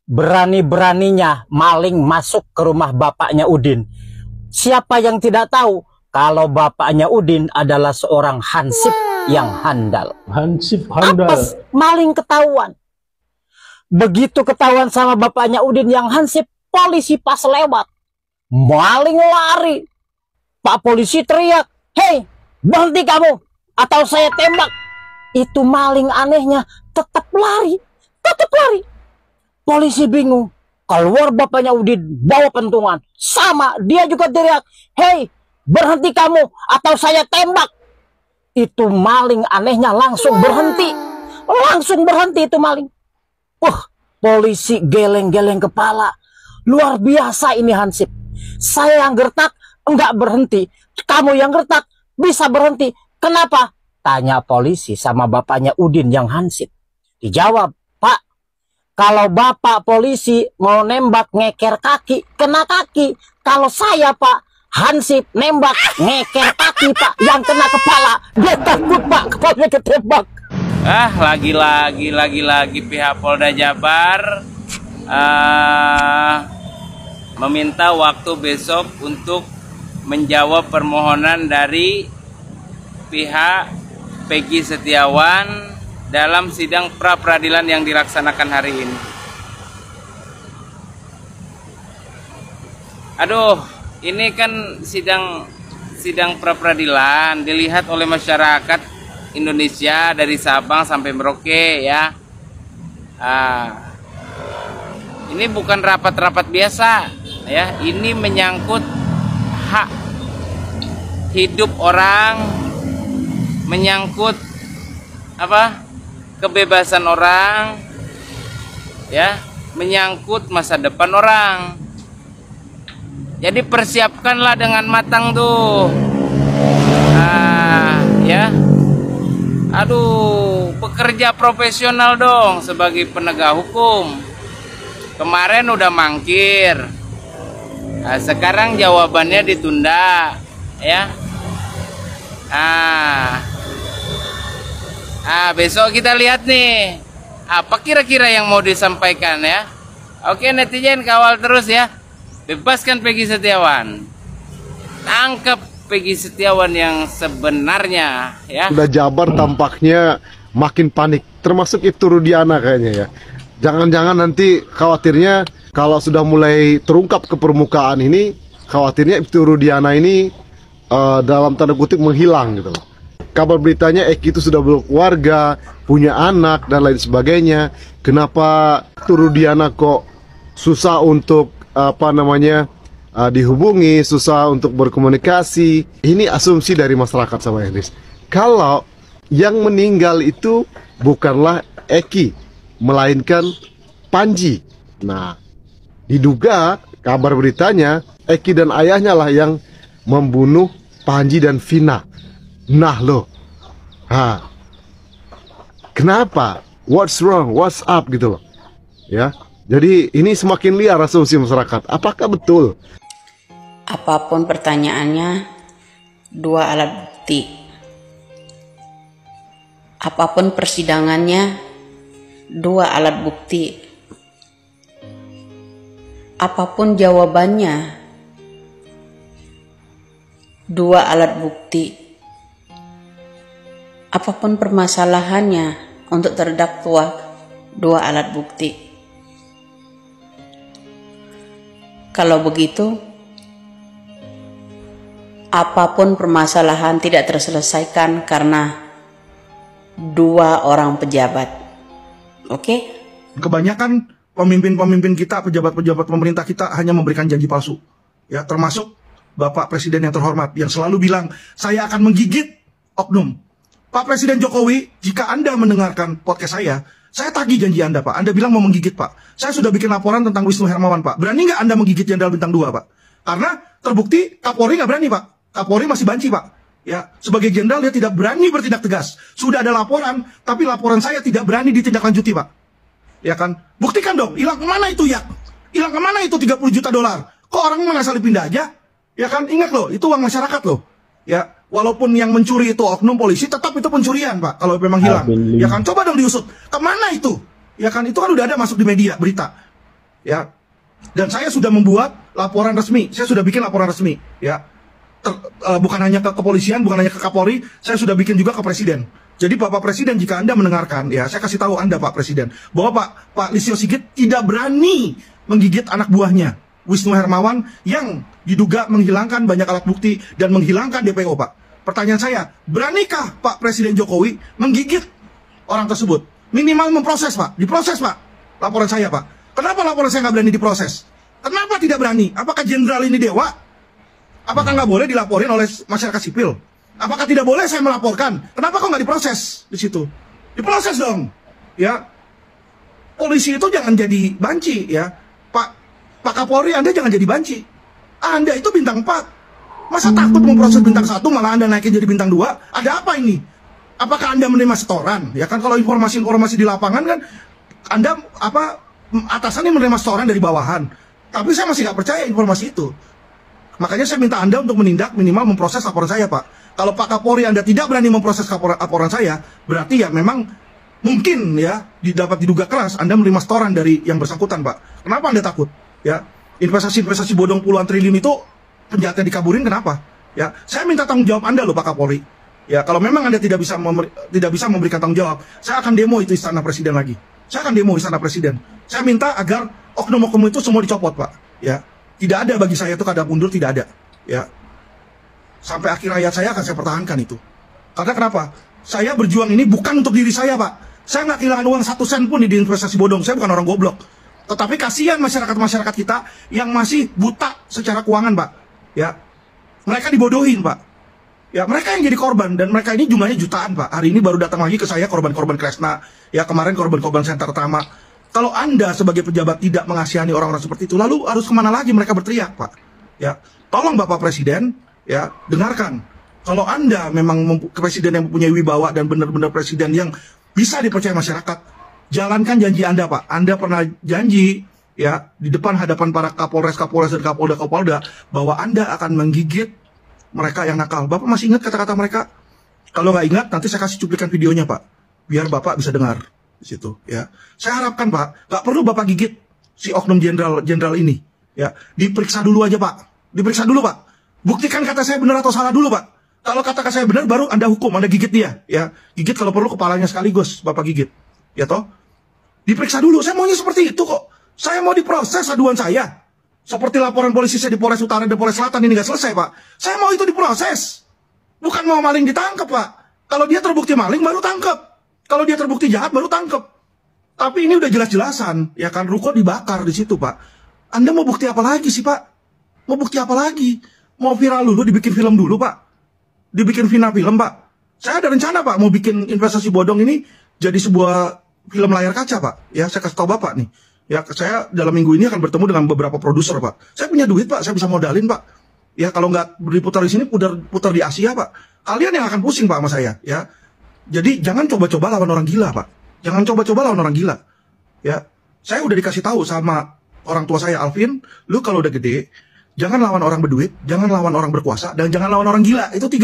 Berani-beraninya maling masuk ke rumah bapaknya Udin. Siapa yang tidak tahu kalau bapaknya Udin adalah seorang hansip yang handal. Hansip handal. Apes, maling ketahuan. Begitu ketahuan sama bapaknya Udin yang hansip, polisi pas lewat, maling lari. Pak polisi teriak, "Hei, berhenti kamu atau saya tembak." Itu maling anehnya tetap lari, tetap lari. Polisi bingung. Keluar bapaknya Udin bawa pentungan. Sama, dia juga teriak, "Hei, berhenti kamu atau saya tembak." Itu maling anehnya langsung berhenti. Langsung berhenti itu maling. Polisi geleng-geleng kepala. Luar biasa ini hansip. Saya yang gertak enggak berhenti. Kamu yang gertak bisa berhenti. Kenapa? Tanya polisi sama bapaknya Udin yang hansip. Dijawab, "Pak, kalau bapak polisi mau nembak ngeker kaki, kena kaki. Kalau saya, Pak, hansip nembak ngeker kaki, Pak, yang kena kepala. Dia takut, Pak, kepalanya ketembak." Lagi-lagi pihak Polda Jabar meminta waktu besok untuk menjawab permohonan dari pihak Peggy Setiawan dalam sidang pra-peradilan yang dilaksanakan hari ini. Aduh, ini kan sidang pra-peradilan dilihat oleh masyarakat Indonesia dari Sabang sampai Merauke ya. Ini bukan rapat-rapat biasa ya, ini menyangkut hak hidup orang, menyangkut kebebasan orang ya, menyangkut masa depan orang. Jadi persiapkanlah dengan matang tuh. Ya. Aduh, pekerja profesional dong sebagai penegak hukum. Kemarin udah mangkir. Sekarang jawabannya ditunda ya. Besok kita lihat nih apa kira-kira yang mau disampaikan ya. Oke, netizen kawal terus ya. Bebaskan Peggy Setiawan. Tangkap Peggy Setiawan yang sebenarnya ya. Udah Jabar tampaknya makin panik, termasuk Ibtu Rudiana kayaknya ya. Jangan-jangan nanti khawatirnya kalau sudah mulai terungkap ke permukaan ini, khawatirnya Ibtu Rudiana ini dalam tanda kutip menghilang gitu loh. Kabar beritanya Eki itu sudah berkeluarga, punya anak dan lain sebagainya. Kenapa Rudiana kok susah untuk dihubungi, susah untuk berkomunikasi? Ini asumsi dari masyarakat sama Elis. Kalau yang meninggal itu bukanlah Eki, melainkan Panji. Nah, diduga kabar beritanya Eki dan ayahnya lah yang membunuh Panji dan Vina. Nah loh, kenapa? What's wrong? What's up gitu loh, ya. Jadi ini semakin liar asumsi masyarakat. Apakah betul? Apapun pertanyaannya, dua alat bukti. Apapun persidangannya, dua alat bukti. Apapun jawabannya, dua alat bukti. Apapun permasalahannya untuk terdakwa, dua alat bukti. Kalau begitu, apapun permasalahan tidak terselesaikan karena dua orang pejabat. Oke? Kebanyakan pemimpin-pemimpin kita, pejabat-pejabat pemerintah kita hanya memberikan janji palsu. Ya, termasuk Bapak Presiden yang terhormat yang selalu bilang, "Saya akan menggigit oknum." Pak Presiden Jokowi, jika Anda mendengarkan podcast saya tagih janji Anda, Pak. Anda bilang mau menggigit, Pak. Saya sudah bikin laporan tentang Wisnu Hermawan, Pak. Berani nggak Anda menggigit Jenderal Bintang 2, Pak? Karena terbukti Kapolri nggak berani, Pak. Kapolri masih banci, Pak. Ya, sebagai jenderal dia tidak berani bertindak tegas. Sudah ada laporan, tapi laporan saya tidak berani ditindaklanjuti, Pak. Ya kan? Buktikan dong, hilang kemana itu ya? Hilang kemana itu 30 juta dolar? Kok orang mana asal pindah aja? Ya kan? Ingat loh, itu uang masyarakat loh. Ya, walaupun yang mencuri itu oknum polisi, tetap itu pencurian, Pak, kalau memang hilang. Ya kan, coba dong diusut. Kemana itu? Ya kan, itu kan udah ada masuk di media, berita. ya. Dan saya sudah membuat laporan resmi, saya sudah bikin laporan resmi, ya. Bukan hanya ke kepolisian, bukan hanya ke Kapolri, saya sudah bikin juga ke Presiden. Jadi Bapak Presiden, jika Anda mendengarkan, ya saya kasih tahu Anda Pak Presiden, bahwa Pak Listio Sigit tidak berani menggigit anak buahnya, Wisnu Hermawan, yang diduga menghilangkan banyak alat bukti dan menghilangkan DPO, Pak. Pertanyaan saya, beranikah Pak Presiden Jokowi menggigit orang tersebut? Minimal memproses, Pak. Diproses, Pak. Laporan saya, Pak. Kenapa laporan saya nggak berani diproses? Kenapa tidak berani? Apakah jenderal ini dewa? Apakah nggak boleh dilaporin oleh masyarakat sipil? Apakah tidak boleh saya melaporkan? Kenapa kok nggak diproses di situ? Diproses dong, ya. Polisi itu jangan jadi banci, ya. Pak Kapolri, Anda jangan jadi banci. Anda itu bintang 4. Masa takut memproses bintang 1 malah Anda naikin jadi bintang 2? Ada apa ini? Apakah Anda menerima setoran? Ya kan kalau informasi-informasi di lapangan kan Anda atasannya menerima setoran dari bawahan. Tapi saya masih nggak percaya informasi itu. Makanya saya minta Anda untuk menindak, minimal memproses laporan saya, Pak. Kalau Pak Kapolri Anda tidak berani memproses laporan saya, berarti ya memang mungkin ya dapat diduga keras Anda menerima setoran dari yang bersangkutan, Pak. Kenapa Anda takut? Ya, investasi bodong puluhan triliun itu penjahatnya dikaburin, kenapa? Ya, saya minta tanggung jawab Anda loh, Pak Kapolri. Ya, kalau memang Anda tidak bisa memberikan tanggung jawab, saya akan demo itu Istana Presiden lagi. Saya akan demo Istana Presiden. Saya minta agar oknum-oknum itu semua dicopot, Pak. Ya. Tidak ada bagi saya itu kada mundur, tidak ada. Ya. Sampai akhir hayat saya akan saya pertahankan itu. Karena kenapa? Saya berjuang ini bukan untuk diri saya, Pak. Saya nggak kehilangan uang 1 sen pun di investasi bodong. Saya bukan orang goblok. Tetapi kasihan masyarakat-masyarakat kita yang masih buta secara keuangan, Pak. Ya. Mereka dibodohin, Pak. Ya, mereka yang jadi korban. Dan mereka ini jumlahnya jutaan, Pak. Hari ini baru datang lagi ke saya korban-korban Kresna. Ya, kemarin korban-korban Senter Tama. Kalau Anda sebagai pejabat tidak mengasihani orang-orang seperti itu, lalu harus kemana lagi mereka berteriak, Pak? Ya, tolong Bapak Presiden, ya, dengarkan. Kalau Anda memang presiden yang mempunyai wibawa dan benar-benar presiden yang bisa dipercaya masyarakat, jalankan janji Anda, Pak. Anda pernah janji, ya, di depan hadapan para Kapolres dan Kapolda, bahwa Anda akan menggigit mereka yang nakal. Bapak masih ingat kata-kata mereka? Kalau nggak ingat, nanti saya kasih cuplikan videonya, Pak, biar Bapak bisa dengar. Di situ, ya. Saya harapkan, Pak, nggak perlu Bapak gigit si oknum jenderal ini, ya. Diperiksa dulu aja, Pak. Diperiksa dulu, Pak. Buktikan kata saya benar atau salah dulu, Pak. Kalau kata saya benar, baru Anda hukum, Anda gigit dia, ya. Gigit kalau perlu kepalanya sekaligus, Bapak gigit, ya toh. Diperiksa dulu. Saya maunya seperti itu kok. Saya mau diproses aduan saya. Seperti laporan polisi saya di Polres Utara dan Polres Selatan ini nggak selesai, Pak. Saya mau itu diproses. Bukan mau maling ditangkap, Pak. Kalau dia terbukti maling, baru tangkap. Kalau dia terbukti jahat baru tangkap. Tapi ini udah jelas-jelasan, ya kan, ruko dibakar di situ, Pak. Anda mau bukti apa lagi sih, Pak? Mau bukti apa lagi? Mau viral dulu, dibikin film dulu, Pak. Dibikin final film, Pak. Saya ada rencana, Pak, mau bikin investasi bodong ini jadi sebuah film layar kaca, Pak. Ya, saya kasih tahu Bapak nih. Ya, saya dalam minggu ini akan bertemu dengan beberapa produser, Pak. Saya punya duit, Pak, saya bisa modalin, Pak. Ya, kalau nggak diputar di sini, putar di Asia, Pak. Kalian yang akan pusing, Pak, sama saya, ya. Jadi jangan coba-coba lawan orang gila, Pak. Jangan coba-coba lawan orang gila. Ya, saya udah dikasih tahu sama orang tua saya, Alvin, lu kalau udah gede, jangan lawan orang berduit, jangan lawan orang berkuasa, dan jangan lawan orang gila. Itu 3